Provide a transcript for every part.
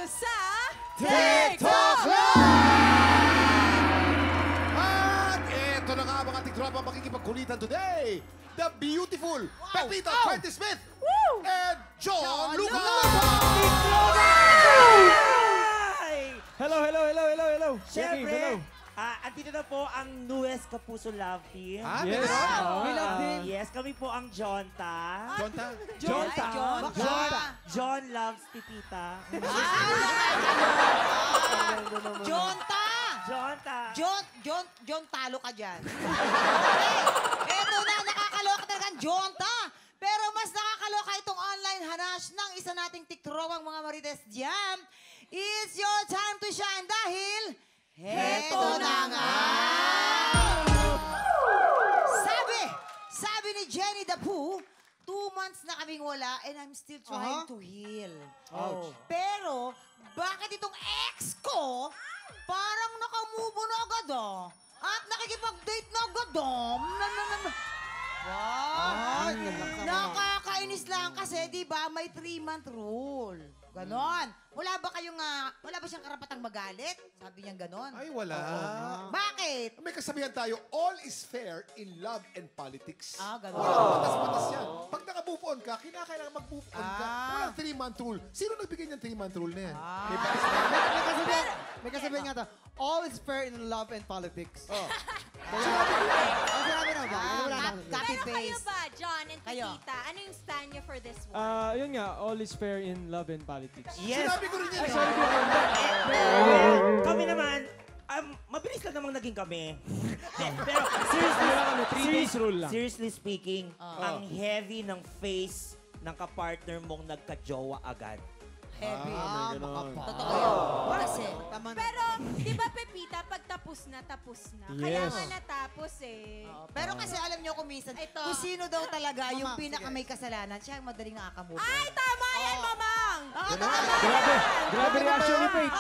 dito sa TikTok Live! At eto na nga mga tiktropa makikipagkulitan today. The beautiful Pepita Curtis Smith and John Luca! Hello. Siyempre, andito na po ang newest Kapuso Love Team. Yes. We love him. Yes, kami po ang Jonta. John loves Pipita. John, talo ka dyan. Eto na, nakakaloka talaga ang Jonta. Pero mas nakakaloka itong online hanash ng isa nating tikrowang mga marites dyan. It's your time to shine dahil heto na nga! Sabi ni Jenny Dapu, 2 months na kaming wala and I'm still trying to heal. Pero, bakit itong ex ko parang nakamove on na agad at nakikipag-date na agad Nakakainis lang kasi, di ba, may 3-month rule. Ganon. Wala ba siyang karapatang magalit? Sabi niya ganon. Ay, wala. Bakit? May kasabihan tayo, all is fair in love and politics. Ganon. Walang patas-patas yan. Pag naka-move on ka, kinakailangan mag-move on ka. Walang 3-month rule. Sino nagbigay niyang 3-month rule na yan? May kasabihan nga to, all is fair in love and politics. Pero kayo ba, John and Pepita, ano yung stand niyo for this one? Yun nga, all is fair in love and politics. Yes. Sinabi ko rin yan. Kami naman, mabilis lang namang naging kami. Pero seriously speaking, ang heavy ng face ng kapartner mong nagka-jowa agad. Heavy. Totoo yun. Kasi, pero, di ba, Pepita, pag tapos na. Kaya nga natapos eh. Pero kasi alam niyo kung minsan, kung sino daw talaga yung pinaka may kasalanan, siya ang madaling nakakamove. Ay, tama yan, Mamang! Grabe reaction ni Faith.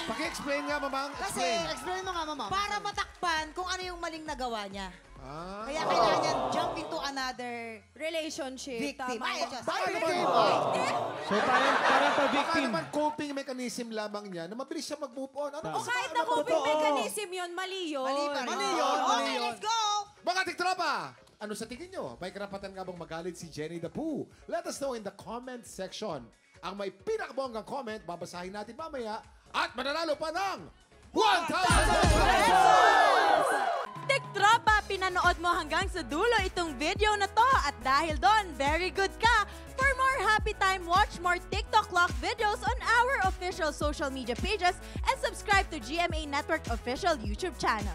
Paki-explain nga, Mamang. Kasi, Explain mo nga, mama. para matakpan kung ano yung maling nagawa niya. Kaya kailangan niya jump into another Relationship. victim. Tama. So parang Baka pa-victim. naman coping mechanism lamang niya na mabilis siya mag-move on. Ano O kahit na coping mechanism yun, mali yun. Mali yun. Okay, let's go! Mga tiktropa, ano sa tingin nyo? May karapatan nga bang magalit si Jenny Dapu? Let us know in the comment section. Ang may pinakabonggang comment, babasahin natin mamaya at mananalo pa ng 1,000 Tiktropa, pinanood mo hanggang sa dulo itong video na to at dahil doon, very good ka! For more happy time, watch more TikTok Lock videos on our official social media pages and subscribe to GMA Network official YouTube channel.